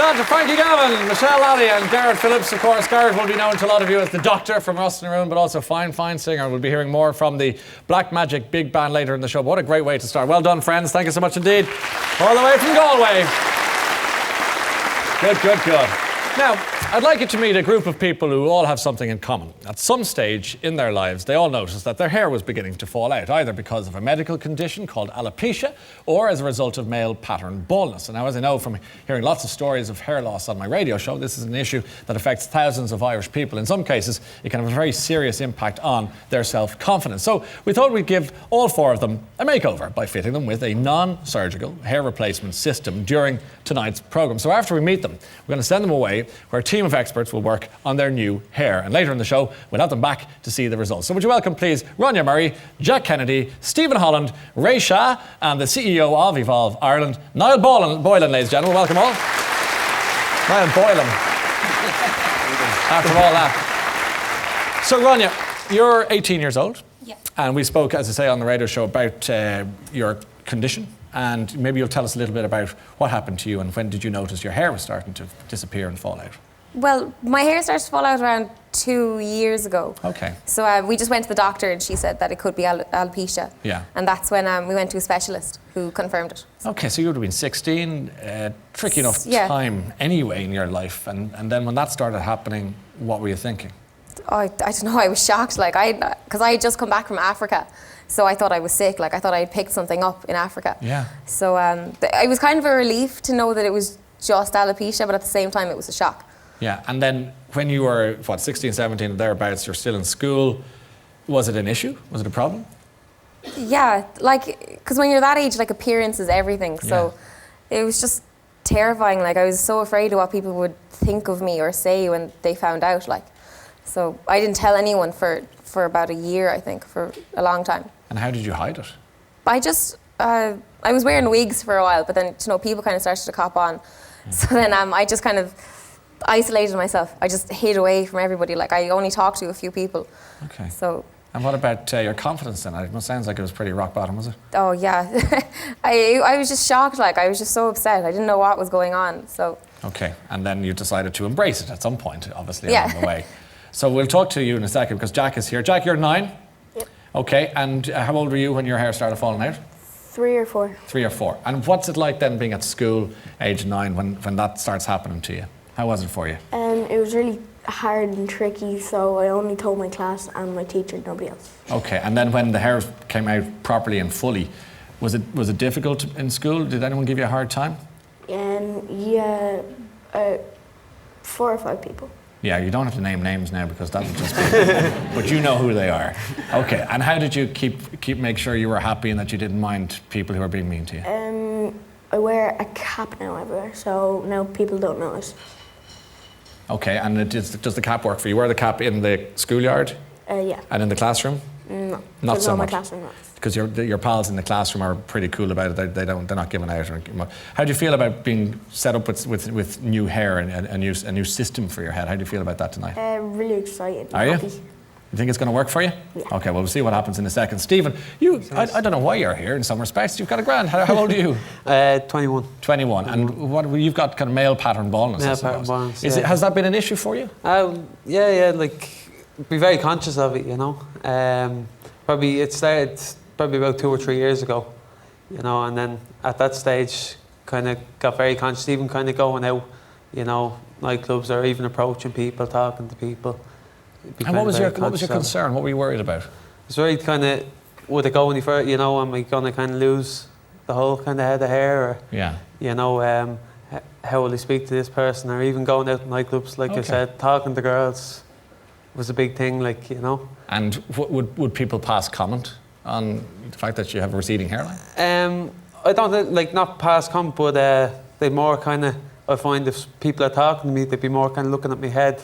On to Frankie Gavin, Michelle Lally and Garrett Phillips. Of course, Garrett will be known to a lot of you as the Doctor from Rustin Room, but also fine singer. We'll be hearing more from the Black Magic Big Band later in the show. But what a great way to start. Well done, friends. Thank you so much indeed. All the way from Galway. Good. Now, I'd like you to meet a group of people who all have something in common. At some stage in their lives, they all noticed that their hair was beginning to fall out, either because of a medical condition called alopecia or as a result of male pattern baldness. And now, as I know from hearing lots of stories of hair loss on my radio show, this is an issue that affects thousands of Irish people. In some cases, it can have a very serious impact on their self-confidence. So we thought we'd give all four of them a makeover by fitting them with a non-surgical hair replacement system during tonight's programme. So after we meet them, we're going to send them away where a team of experts will work on their new hair. And later in the show, we'll have them back to see the results. So would you welcome, please, Ronya Murray, Jack Kennedy, Stephen Holland, Ray Shah, and the CEO of Evolve Ireland, Niall Boylan, ladies and gentlemen. Welcome all. Niall Boylan. After all that. So, Ronya, you're 18 years old. Yeah. And we spoke, as I say, on the radio show about your condition. And maybe you'll tell us a little bit about what happened to you and when did you notice your hair was starting to disappear and fall out? Well, my hair started to fall out around 2 years ago. Okay. So we just went to the doctor and she said that it could be alopecia. Yeah. And that's when we went to a specialist who confirmed it. Okay, so you would have been 16, tricky enough time anyway in your life. And then when that started happening, what were you thinking? Oh, I don't know, I was shocked, because I had just come back from Africa. So I thought I was sick, I thought I had picked something up in Africa. Yeah. So it was kind of a relief to know that it was just alopecia, but at the same time it was a shock. Yeah, and then when you were, 16, 17, thereabouts, you're still in school, was it an issue? Was it a problem? Yeah, because when you're that age, appearance is everything. So it was just terrifying. I was so afraid of what people would think of me or say when they found out. So I didn't tell anyone for about a year, I think, for a long time. And how did you hide it? I just, I was wearing wigs for a while, but then, people kind of started to cop on. So then I just kind of isolated myself. I just hid away from everybody. I only talked to a few people. Okay. So. And what about your confidence then? It sounds like it was pretty rock bottom, was it? Oh, yeah. I was just shocked. I was just so upset. I didn't know what was going on, so. Okay, and then you decided to embrace it at some point, obviously, along the way. So we'll talk to you in a second because Jack is here. Jack, you're 9? Yep. Okay, and how old were you when your hair started falling out? 3 or 4. 3 or 4. And what's it like then being at school, age 9, when that starts happening to you? How was it for you? It was really hard and tricky, so I only told my class and my teacher, nobody else. Okay, and then when the hair came out properly and fully, was it difficult in school? Did anyone give you a hard time? Yeah, 4 or 5 people. Yeah, you don't have to name names now because that would just be... But you know who they are. Okay, and how did you make sure you were happy and that you didn't mind people who were being mean to you? I wear a cap now everywhere, so now people don't notice. Okay, and does the cap work for you? You wear the cap in the schoolyard? Yeah. And in the classroom? No. Not so much. My classroom, no. Because your pals in the classroom are pretty cool about it. They're not giving out. How do you feel about being set up with new hair and a new system for your head? How do you feel about that tonight? Really excited. Are you? Happy. You think it's going to work for you? Yeah. Okay, well, we'll see what happens in a second. Stephen, I don't know why you're here in some respects. You've got a grand. How old are you? 21. 21. And you've got kind of male pattern baldness, I suppose. Pattern baldness, Has that been an issue for you? Yeah, be very conscious of it, Probably it started about 2 or 3 years ago, and then at that stage kind of got very conscious, even kind of going out, nightclubs or even approaching people, talking to people. And what was your concern? What were you worried about? I was worried kind of, would it go any further, am I going to kind of lose the whole kind of head of hair? Or, how will I speak to this person? Or even going out to nightclubs, I said, talking to girls was a big thing, And would people pass comment on the fact that you have a receding hairline? I don't think, not pass comment, but they more kind of, I find if people are talking to me, they'd be more kind of looking at my head,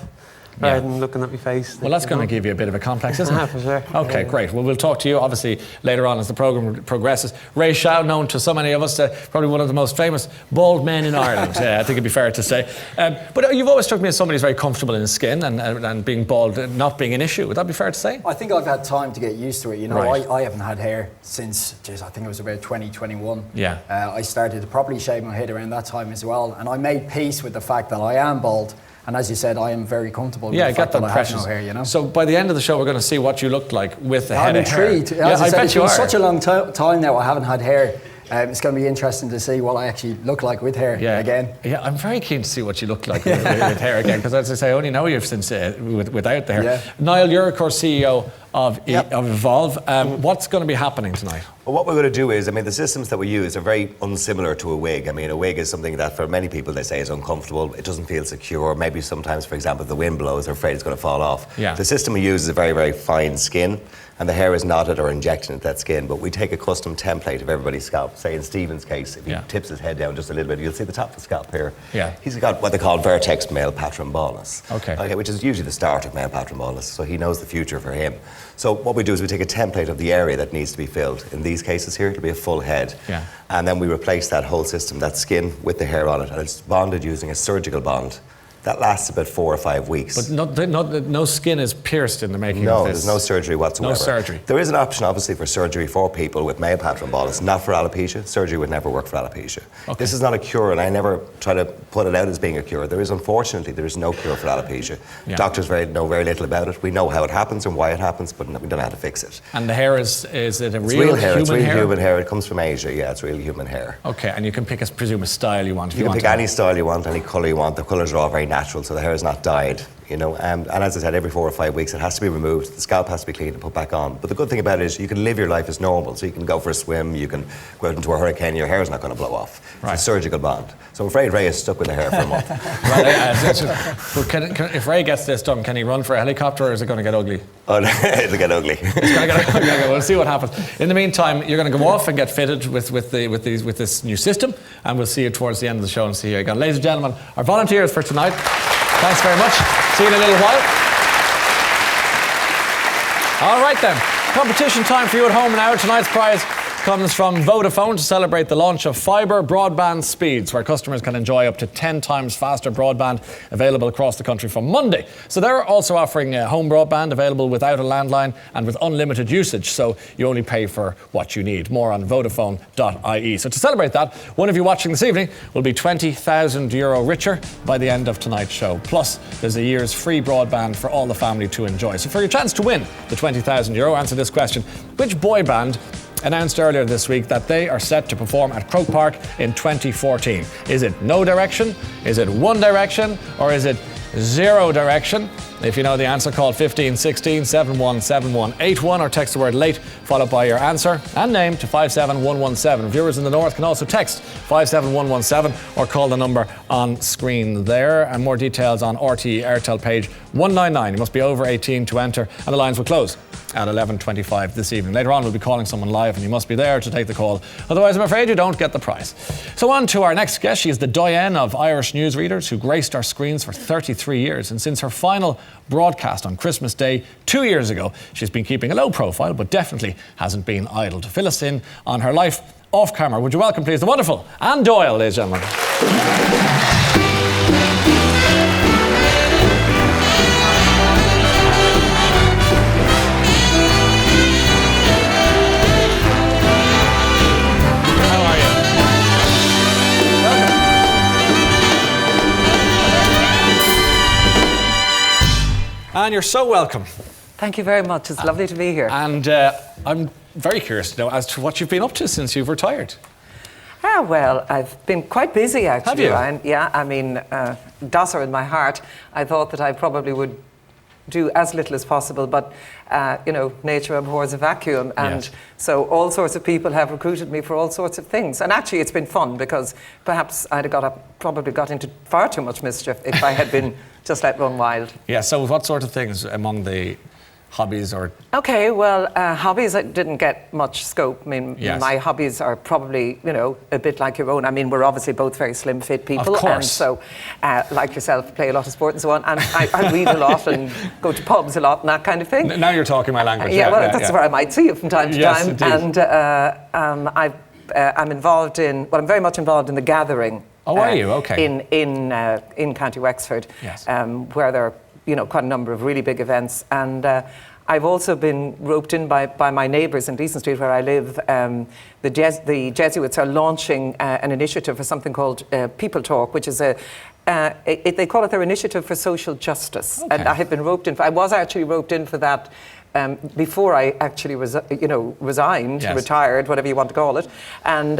rather than looking at my face. Well, that's going to give you a bit of a complex, isn't it? For sure. Okay, great. Well, we'll talk to you, obviously, later on as the programme progresses. Ray Shaw, known to so many of us, probably one of the most famous bald men in Ireland, I think it'd be fair to say. But you've always struck me as somebody who's very comfortable in his skin and being bald not being an issue. Would that be fair to say? I think I've had time to get used to it. You know, Right. I haven't had hair since, I think it was about 2021. Yeah. I started to properly shave my head around that time as well. And I made peace with the fact that I am bald. And as you said, I am very comfortable with Yeah, the I get fact that that I have impression. no hair, you know. So by the end of the show, we're going to see what you looked like with the I'm head of hair. intrigued. Yeah, As I I said, bet it's you been are. such a long time now I haven't had hair. It's going to be interesting to see what I actually look like with hair again. Yeah, I'm very keen to see what you look like with hair again, because as I say, I only know you since without the hair. Yeah. Niall, you're of course CEO of Evolve. What's going to be happening tonight? Well, what we're going to do is, the systems that we use are very unsimilar to a wig. A wig is something that for many people they say is uncomfortable. It doesn't feel secure. Maybe sometimes, for example, if the wind blows, they're afraid it's going to fall off. Yeah. The system we use is a very, very fine skin, and the hair is knotted or injected into that skin. But we take a custom template of everybody's scalp. Say in Stephen's case, if he tips his head down just a little bit, you'll see the top of the scalp here. Yeah. He's got what they call vertex male pattern baldness. Okay. Which is usually the start of male pattern baldness. So he knows the future for him. So what we do is we take a template of the area that needs to be filled. In these cases here, it'll be a full head. Yeah. And then we replace that whole system, that skin, with the hair on it. And it's bonded using a surgical bond. That lasts about 4 or 5 weeks. But no skin is pierced in the making of No, this. there's no surgery whatsoever. No surgery. There is an option, obviously, for surgery for people with male pattern baldness, not for alopecia. Surgery would never work for alopecia. Okay. This is not a cure, and I never try to put it out as being a cure. Unfortunately, there is no cure for alopecia. Yeah. Doctors know very little about it. We know how it happens and why it happens, but we don't know how to fix it. And the hair is it a It's real hair. It's human real hair? human hair. It comes from Asia. Yeah, it's real human hair. Okay, and you can pick, presume, a style you want. If You can want pick to. any style you want, any colour you want. The colours are all very natural, so the hair is not dyed. And as I said, every 4 or 5 weeks it has to be removed, the scalp has to be cleaned and put back on. But the good thing about it is you can live your life as normal. So you can go for a swim, you can go out into a hurricane, your hair is not going to blow off. Right. It's a surgical bond. So I'm afraid Ray is stuck with the hair for a month. But if Ray gets this done, can he run for a helicopter or is it going to get ugly? Oh, no, it'll get ugly. It's going to get ugly. Okay, we'll see what happens. In the meantime, you're going to go off and get fitted with this new system, and we'll see you towards the end of the show and see how you go. Ladies and gentlemen, our volunteers for tonight. Thanks very much. See you in a little while. All right then, competition time for you at home now. Tonight's prize comes from Vodafone to celebrate the launch of fibre broadband speeds, where customers can enjoy up to 10 times faster broadband available across the country from Monday. So they're also offering home broadband available without a landline and with unlimited usage, so you only pay for what you need. More on Vodafone.ie. So to celebrate that, one of you watching this evening will be €20,000 richer by the end of tonight's show. Plus, there's a year's free broadband for all the family to enjoy. So for your chance to win the €20,000, answer this question. Which boy band announced earlier this week that they are set to perform at Croke Park in 2014? Is it No Direction? Is it One Direction? Or is it Zero Direction? If you know the answer, call 1516 717181 or text the word late followed by your answer and name to 57117. Viewers in the north can also text 57117 or call the number on screen there. And more details on RTE Airtel page 199. You must be over 18 to enter, and the lines will close at 11:25 this evening. Later on, we'll be calling someone live and you must be there to take the call. Otherwise, I'm afraid you don't get the prize. So on to our next guest. She is the doyenne of Irish newsreaders who graced our screens for 33 years. And since her final broadcast on Christmas Day 2 years ago, she's been keeping a low profile, but definitely hasn't been idle. To fill us in on her life off camera, would you welcome, please, the wonderful Anne Doyle, ladies and gentlemen. Anne, you're so welcome. Thank you very much. It's lovely to be here. And I'm very curious to know as to what you've been up to since you've retired. Well, I've been quite busy, actually. Have you? Ryan. Yeah, I mean, Dosser in my heart, I thought that I probably would do as little as possible, but, nature abhors a vacuum. And yes. So all sorts of people have recruited me for all sorts of things. And actually, it's been fun because perhaps I'd have probably got into far too much mischief if I had been just let run wild. Yeah, so what sort of things among the hobbies or... Okay, well, hobbies didn't get much scope. I mean, Yes. my hobbies are probably, a bit like your own. I mean, we're obviously both very slim, fit people. Of course. And so, like yourself, play a lot of sport and so on. And I read a lot and go to pubs a lot and that kind of thing. Now you're talking my language. That's where I might see you from time to Yes, time. indeed. And I'm involved in, I'm very much involved in the gathering. Oh, are you? Okay. In County Wexford, Yes. where there are, quite a number of really big events. And I've also been roped in by my neighbours in Leeson Street, where I live. The Jesuits are launching an initiative for something called People Talk, which is they call it their initiative for social justice. Okay. And I have been roped in. I was actually roped in for that before I actually resigned, Yes. retired, whatever you want to call it. And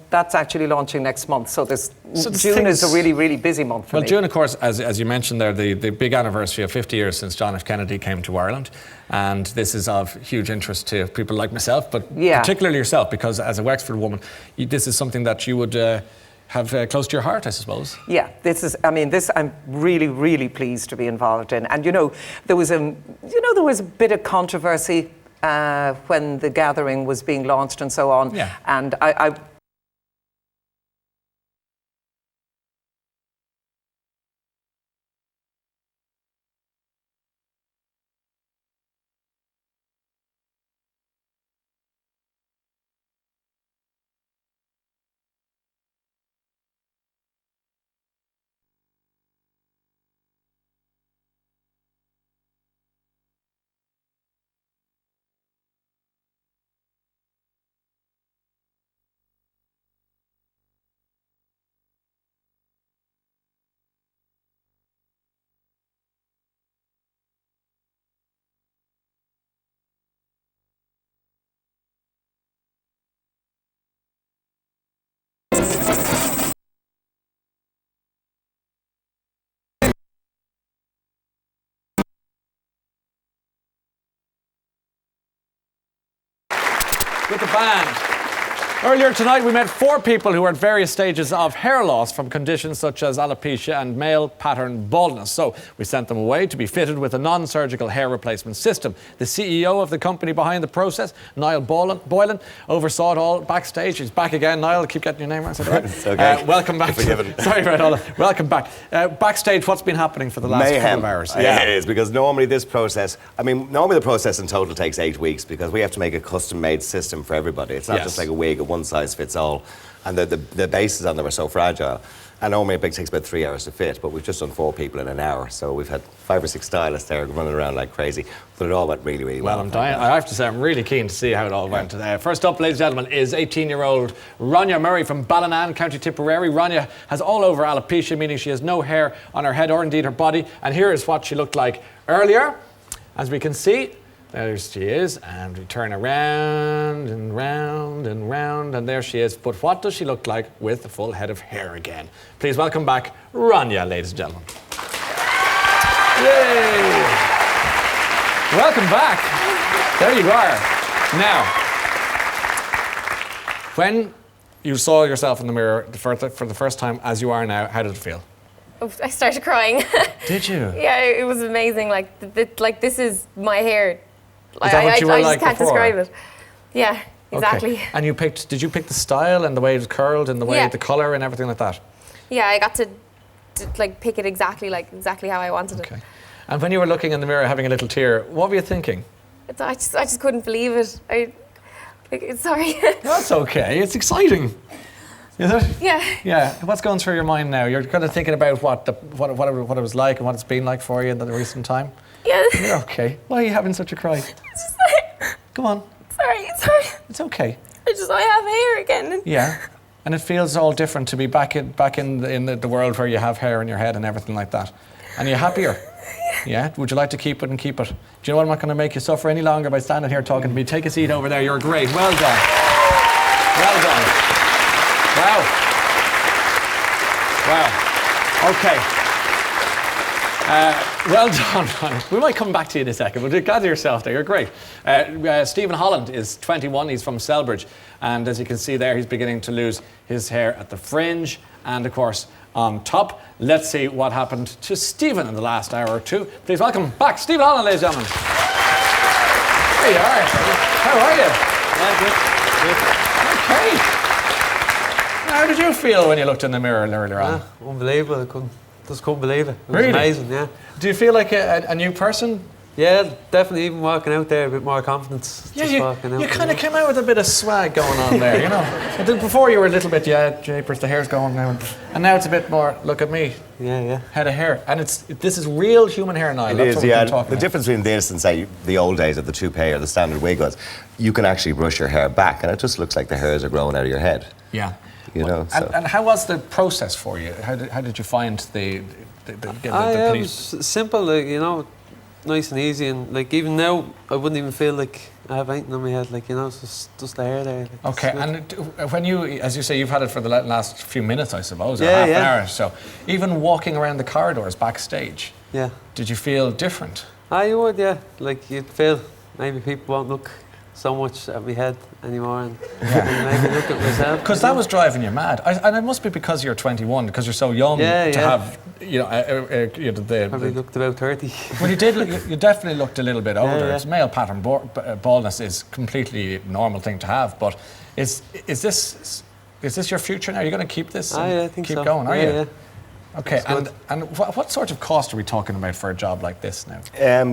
that's actually launching next month. So June is a really, really busy month for me. Well, June, of course, as you mentioned there, the big anniversary of 50 years since John F. Kennedy came to Ireland. And this is of huge interest to people like myself, but particularly yourself, because as a Wexford woman, this is something that you would have close to your heart, I suppose. Yeah, this I'm really, really pleased to be involved in. And there was a bit of controversy when the gathering was being launched and so on. Yeah. And I With the band. Earlier tonight, we met 4 people who are at various stages of hair loss from conditions such as alopecia and male pattern baldness. So we sent them away to be fitted with a non-surgical hair replacement system. The CEO of the company behind the process, Niall Boylan, oversaw it all backstage. He's back again. Niall, keep getting your name right. It's okay. Welcome back. Sorry about all that. Welcome back. Backstage, what's been happening for the last couple of hours? Yeah, it is, because normally the process in total takes 8 weeks, because we have to make a custom-made system for everybody. It's not just like a wig, one size fits all. And the bases on them are so fragile. And normally it takes about 3 hours to fit, but we've just done 4 people in an hour. So we've had 5 or 6 stylists there running around like crazy. But it all went really, really well. Well, I'm dying. I have to say, I'm really keen to see how it all went. First up, ladies and gentlemen, is 18-year-old Rania Murray from Ballinan, County Tipperary. Rania has all over alopecia, meaning she has no hair on her head or indeed her body. And here is what she looked like earlier. As we can see, there she is, and we turn around and round and round, and there she is. But what does she look like with a full head of hair again? Please welcome back Rania, ladies and gentlemen. Yay! Welcome back. There you are. Now, when you saw yourself in the mirror for the first time as you are now, how did it feel? I started crying. Did you? Yeah, it was amazing. Like this is my hair. Is that what you were I like just can't before? describe it. Yeah, exactly. Okay. And did you pick the style and the way it was curled and the way, the colour and everything like that? Yeah, I got to pick it exactly how I wanted it. Okay. And when you were looking in the mirror having a little tear, what were you thinking? I just couldn't believe it. Sorry. That's okay. It's exciting. Is it? Yeah. Yeah. What's going through your mind now? You're kind of thinking about what it was like and what it's been like for you in the recent time? Yeah. You're okay. Why are you having such a cry? Go on. Sorry. It's okay. I have hair again. Yeah. And it feels all different to be back in the world where you have hair in your head and everything like that. And you're happier. Yeah? Would you like to keep it and keep it? Do you know what? I'm not going to make you suffer any longer by standing here talking to me. Take a seat over there. You're great. Well done. Well done. Wow. Okay. Well done, Ronnie. We might come back to you in a second, but gather yourself there. You're great. Stephen Holland is 21. He's from Selbridge. And as you can see there, he's beginning to lose his hair at the fringe and, of course, on top. Let's see what happened to Stephen in the last hour or two. Please welcome back Stephen Holland, ladies and gentlemen. There you are. How are you? Yeah, good. Okay. How did you feel when you looked in the mirror earlier on? Yeah, unbelievable. Just couldn't believe it. It was Really? amazing, yeah. Do you feel like a new person? Yeah, definitely even walking out there a bit more confidence. Yeah, just walking out. you kind of came out with a bit of swag going on there, you know. And then before you were a little bit, japers, the hair's going now. And now it's a bit more, look at me, Yeah. head of hair. And this is real human hair now. It That's is, what we've yeah. been talking The about. difference between this and, say, the old days of the toupee or the standard wig was you can actually brush your hair back and it just looks like the hairs are growing out of your head. Yeah. You know, so. And how was the process for you? How did you find the It police? was simple, like, you know, nice and easy. And like even now, I wouldn't even feel like I have anything on my head. Like, you know, it's just the hair there. Like, Okay, and when you, as you say, you've had it for the last few minutes, I suppose, or Yeah, half an yeah. hour or so. Even walking around the corridors backstage, Yeah. did you feel different? You would, yeah. Like you'd feel maybe people won't look so much at my head anymore, and maybe look at myself. Because that was driving you mad, and it must be because you're 21, because you're so young Yeah, to yeah. have, you know, Probably looked about 30. Well, you did. You definitely looked a little bit older. yeah. It's male pattern baldness is completely normal thing to have, but is this your future now? Are you going to keep this? and I think keep so. going. Are yeah, you? Yeah. Okay, It's and what sort of cost are we talking about for a job like this now?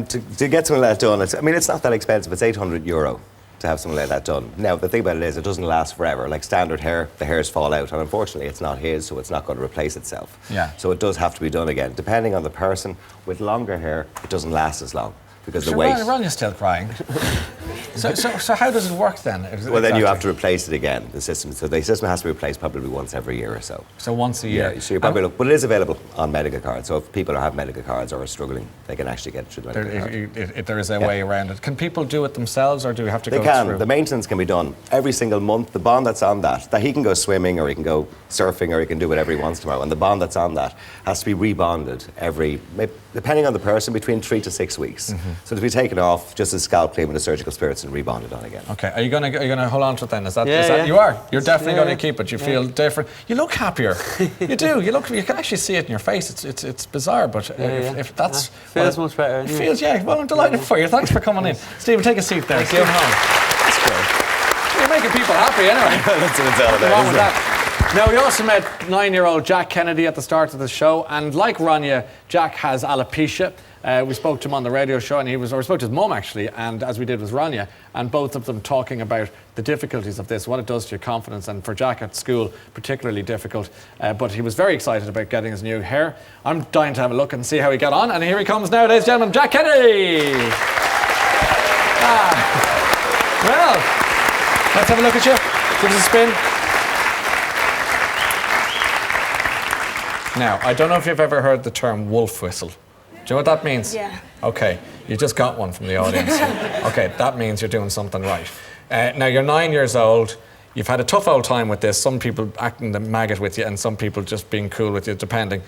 To get something like that done, it's not that expensive. It's €800 to have something like that done. Now, the thing about it is it doesn't last forever. Like standard hair, the hairs fall out, and unfortunately it's not his, so it's not going to replace itself. Yeah. So it does have to be done again. Depending on the person, with longer hair, it doesn't last as long because the Sure, weight... Ronja's still crying. so how does it work then? Well, then you have exactly? to replace it again, the system. So the system has to be replaced probably once every year or so. So once a year. Yeah, so you probably look, but it is available on medical cards. So if people have medical cards or are struggling, they can actually get it through the medical card. If there is a way around it. Can people do it themselves, or do we have to They go can. through? The maintenance can be done every single month. The bond that's on that he can go swimming or he can go surfing or he can do whatever he wants tomorrow. And the bond that's on that has to be rebonded depending on the person, between 3 to 6 weeks. Mm-hmm. So to be taken off, just as scalp clean with the surgical spirits and rebonded on again. Okay, are you gonna hold on to it then? Is that Yeah. you are? You're definitely Yeah. going to keep it. You feel different. You look happier. You do. You can actually see it in your face. It's bizarre, but if that's Feels much better. It anyway. feels, yeah. Well, I'm delighted for you. Thanks for coming in. Stephen, take a seat there. See you home. That's great. You're making people happy anyway. That's what it's all Nothing wrong with about, that. Now, we also met 9-year-old Jack Kennedy at the start of the show, and like Rania, Jack has alopecia. We spoke to him on the radio show, and we spoke to his mum actually, and as we did with Rania, and both of them talking about the difficulties of this, what it does to your confidence, and for Jack at school, particularly difficult. But he was very excited about getting his new hair. I'm dying to have a look and see how he got on, and here he comes now, ladies and gentlemen, Jack Kennedy! Well, let's have a look at you. Give us a spin. Now, I don't know if you've ever heard the term wolf whistle. Do you know what that means? Yeah. Okay, you just got one from the audience. Okay, that means you're doing something right. Now, you're 9 years old. You've had a tough old time with this. Some people acting the maggot with you and some people just being cool with you, depending.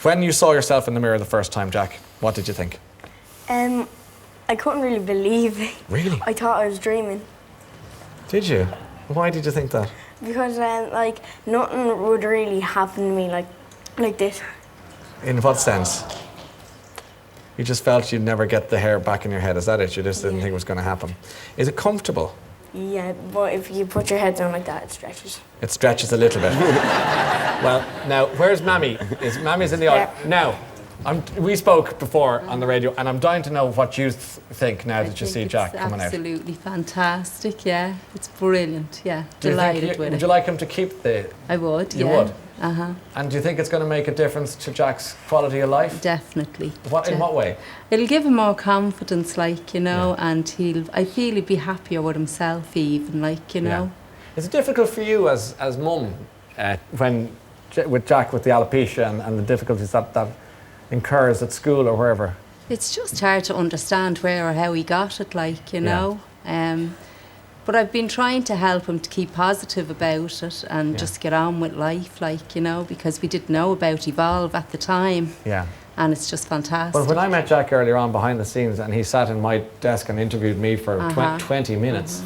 When you saw yourself in the mirror the first time, Jack, what did you think? I couldn't really believe it. Really? I thought I was dreaming Did you? Why did you think that? because like nothing would really happen to me like this. In what sense? You just felt you'd never get the hair back in your head, is that it? You just didn't think it was going to happen. Is it comfortable? Yeah, but if you put your head down like that, it stretches. It stretches a little bit. Well, now, where's Mammy? Mammy's in the audience. Now, we spoke before on the radio, and I'm dying to know what you think now that you see Jack coming out. Absolutely fantastic, yeah. It's brilliant, yeah. Do you Delighted think with would it. you like him to keep the... I would, You yeah. would? Uh-huh. And do you think it's going to make a difference to Jack's quality of life? Definitely. In what way? It'll give him more confidence, like, you know, and I feel he'll be happier with himself even, like, you know. Is it difficult for you as mum with Jack with the alopecia and the difficulties that incurs at school or wherever? It's just hard to understand where or how he got it, like, you know. But I've been trying to help him to keep positive about it and just get on with life, like, you know, because we didn't know about Evolve at the time. Yeah. And it's just fantastic. Well, when I met Jack earlier on behind the scenes and he sat in my desk and interviewed me for 20 minutes,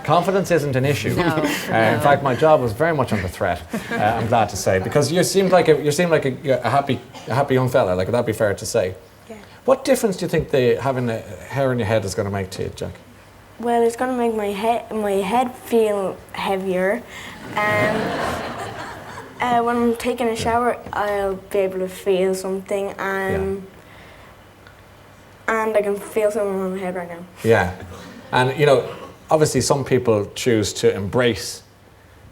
confidence isn't an issue. No, In fact, my job was very much under threat, I'm glad to say, because you seemed like a happy young fella, like, would that be fair to say? Yeah. What difference do you think having the hair on your head is going to make to you, Jack? Well, it's going to make my head feel heavier. When I'm taking a shower, I'll be able to feel something, and I can feel something on my head right now. Yeah. And, you know, obviously some people choose to embrace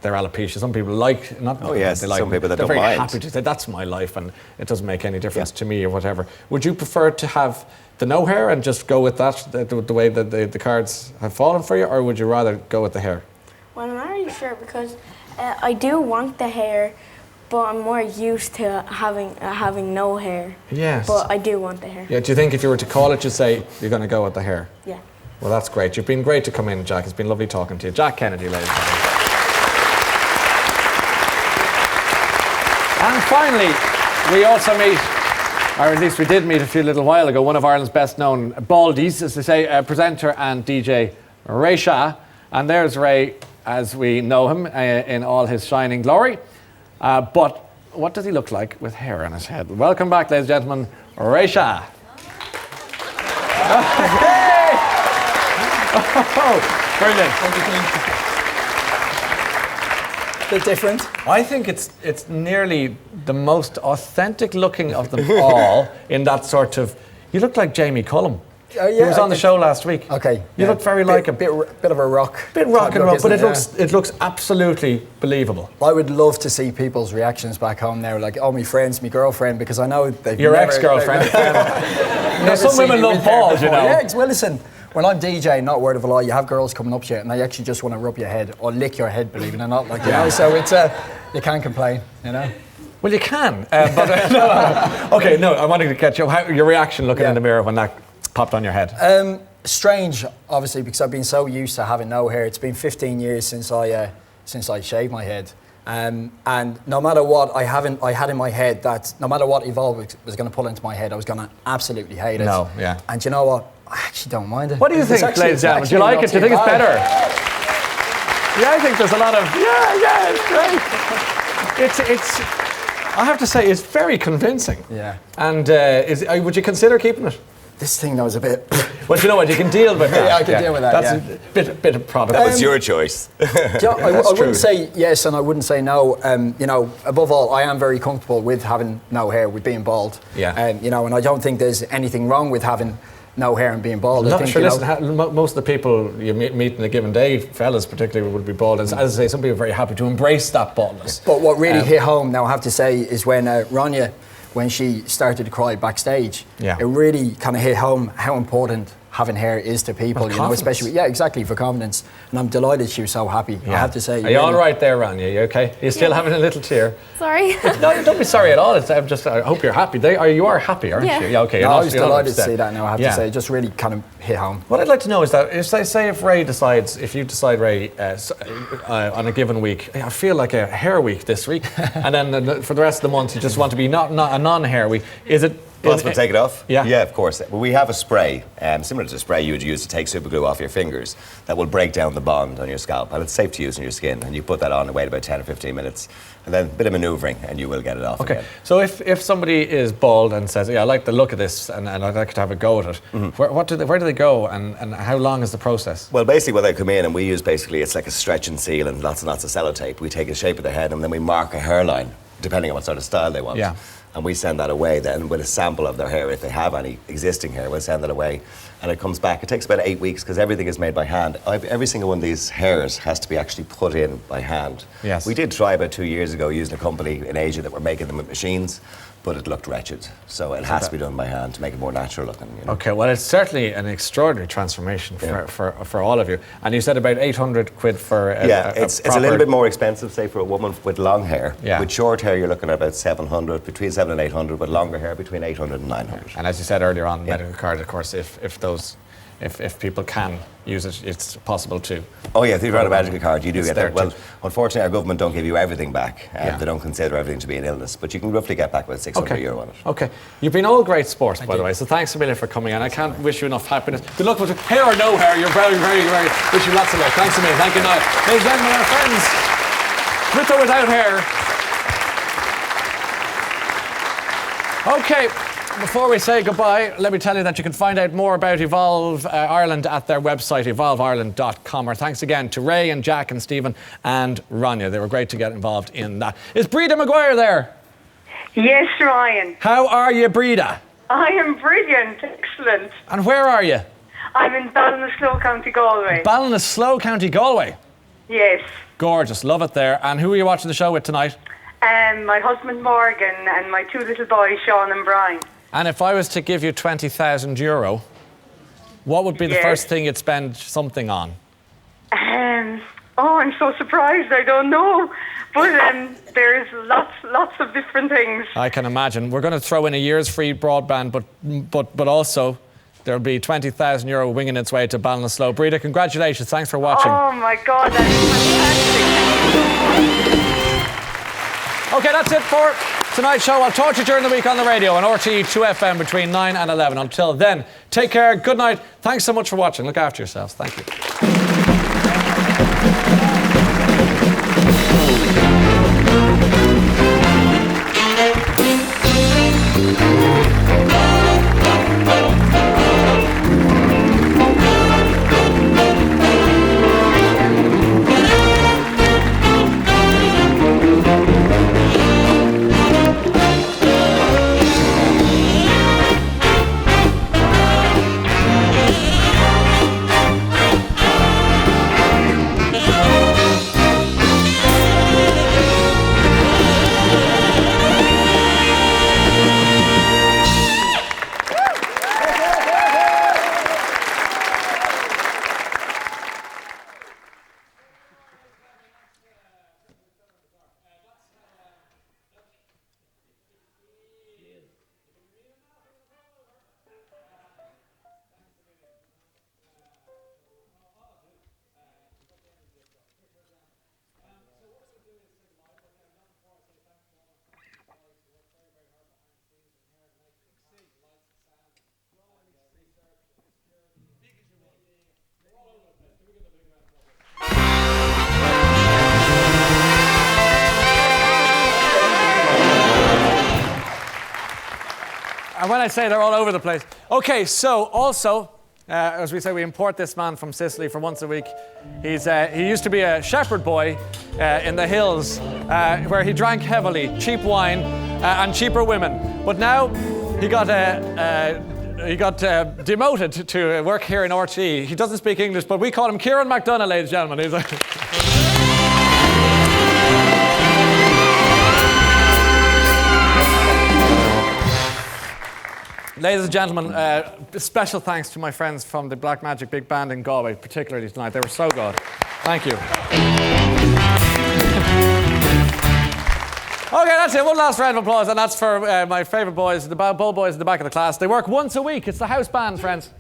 their alopecia. Some people like, not Oh, yes, they like some people that they're don't very mind. happy to say, that's my life and it doesn't make any difference to me or whatever. Would you prefer to have the no hair and just go with that, the way that the cards have fallen for you, or would you rather go with the hair? Well, I'm not really sure because I do want the hair, but I'm more used to having no hair. Yes. But I do want the hair. Yeah, do you think if you were to call it, you'd say you're going to go with the hair? Yeah. Well, that's great. You've been great to come in, Jack. It's been lovely talking to you. Jack Kennedy, ladies and gentlemen. And finally, we also meet, or at least we did meet a few little while ago, one of Ireland's best known baldies, as they say, presenter and DJ Ray Shah. And there's Ray as we know him in all his shining glory. But what does he look like with hair on his head? Welcome back, ladies and gentlemen, Ray Shah. Hey! Oh, brilliant. Bit different. I think it's nearly the most authentic looking of them all in that sort of... You look like Jamie Cullum. Yeah, he was on the show last week. Okay. You look very like him. Bit of a rock. Bit rock and look, roll, but isn't it looks absolutely believable. I would love to see people's reactions back home now, like, oh, my friends, my girlfriend, because I know they've Your never- ex-girlfriend. You know, never some seen women you love with hair balls, you before. know. Yeah, well, listen, when I'm DJing, not word of a lie, you have girls coming up to you and they actually just want to rub your head or lick your head, believe it or not, like, you know, so it's, you can't complain, you know. Well, you can, but... Okay, no, I wanted to catch you. Your reaction looking in the mirror when that popped on your head. Strange, obviously, because I've been so used to having no hair. It's been 15 years since I shaved my head, and no matter what I had in my head that no matter what Evolve was going to pull into my head, I was going to absolutely hate it. No, yeah. And you know what? I actually don't mind it. What do you think, ladies and gentlemen? Do you like it? Do you think it's better? Yeah, I think there's a lot of it's great. It's. I have to say, it's very convincing. Yeah. And would you consider keeping it? This thing, though, is a bit... Well, you know what? You can deal with that. Yeah, I can deal with that, That's a bit of product. That was your choice. I wouldn't say yes and I wouldn't say no. You know, above all, I am very comfortable with having no hair, with being bald. Yeah. You know, and I don't think there's anything wrong with having no hair and being bald. I think, Sure, you know, listen, most of the people you meet in a given day, fellas particularly, would be bald. As I say, some people are very happy to embrace that baldness. But what really hit home, now I have to say, is when Rania, when she started to cry backstage, it really kind of hit home how important having hair is to people, you know, especially, exactly, for confidence. And I'm delighted she was so happy, I have to say. Are you all right there, Rania? You okay? Are you still having a little tear? Sorry. No, don't be sorry at all. I hope you're happy. You are happy, aren't you? Yeah, okay. No, I was you're not delighted to upset. see that now, I have to say. It just really kind of hit home. What I'd like to know is that if you decide, Ray, on a given week, I feel like a hair week this week, and then for the rest of the month you just want to be not a non-hair week, is it Possible to take it off? Yeah. Yeah, of course. Well, we have a spray, similar to the spray you would use to take super glue off your fingers, that will break down the bond on your scalp. And it's safe to use on your skin. And you put that on and wait about 10 or 15 minutes. And then a bit of manoeuvring and you will get it off again. So if somebody is bald and says, I like the look of this and I'd like to have a go at it, where do they go and how long is the process? Well, basically when they come in and we use it's like a stretch and seal and lots of sellotape. We take the shape of their head and then we mark a hairline, depending on what sort of style they want. Yeah. And we send that away then with a sample of their hair. If they have any existing hair, we'll send that away. And it comes back. It takes about 8 weeks because everything is made by hand. Every single one of these hairs has to be actually put in by hand. Yes. We did try about 2 years ago using a company in Asia that were making them with machines, but it looked wretched. So it has to be done by hand to make it more natural looking. You know? Okay, well, it's certainly an extraordinary transformation for all of you. And you said about 800 quid for it's a little bit more expensive, say, for a woman with long hair. Yeah. With short hair, you're looking at about 700, between 700 and 800. With longer hair, between 800 and 900. And as you said earlier on, medical card, of course, if people can use it, it's possible to. Oh yeah, if you've got a medical card, you do It's get there that. Well, too. unfortunately, our government don't give you everything back. Yeah. They don't consider everything to be an illness, but you can roughly get back about 600 euro on it. Okay. You've been all great sports, by the way, so thanks a million for coming in. I can't wish you enough happiness. Good luck with it. Hair or no hair, you're very, very, very, wish you lots of luck. Thanks a million. Thank you, Niall. Ladies and gentlemen, our friends, with or without hair. Okay, before we say goodbye, let me tell you that you can find out more about Evolve Ireland at their website, evolveireland.com. Our thanks again to Ray and Jack and Stephen and Rania. They were great to get involved in that. Is Breda Maguire there? Yes, Ryan. How are you, Breda? I am brilliant, excellent. And where are you? I'm in Ballinasloe, County Galway. Ballinasloe, County Galway? Yes. Gorgeous, love it there. And who are you watching the show with tonight? My husband Morgan and my 2 little boys, Sean and Brian. And if I was to give you €20,000, what would be the first thing you'd spend something on? I'm so surprised, I don't know. But there's lots of different things. I can imagine. We're going to throw in a year's free broadband, but also there'll be €20,000 winging its way to Ballinasloe. Breda, congratulations. Thanks for watching. Oh my God, that is fantastic. Okay, that's it for tonight's show. I'll talk to you during the week on the radio on RTE 2FM between 9 and 11. Until then, take care, good night. Thanks so much for watching. Look after yourselves. Thank you. And when I say they're all over the place. Okay, so also, as we say, we import this man from Sicily for once a week. He used to be a shepherd boy in the hills where he drank heavily, cheap wine and cheaper women. But now he got demoted to work here in RTE. He doesn't speak English, but we call him Kieran McDonough, ladies and gentlemen. He's Ladies and gentlemen, special thanks to my friends from the Black Magic Big Band in Galway, particularly tonight. They were so good. Thank you. Okay, that's it. One last round of applause, and that's for my favourite boys, the Bull boys in the back of the class. They work once a week. It's the house band, friends.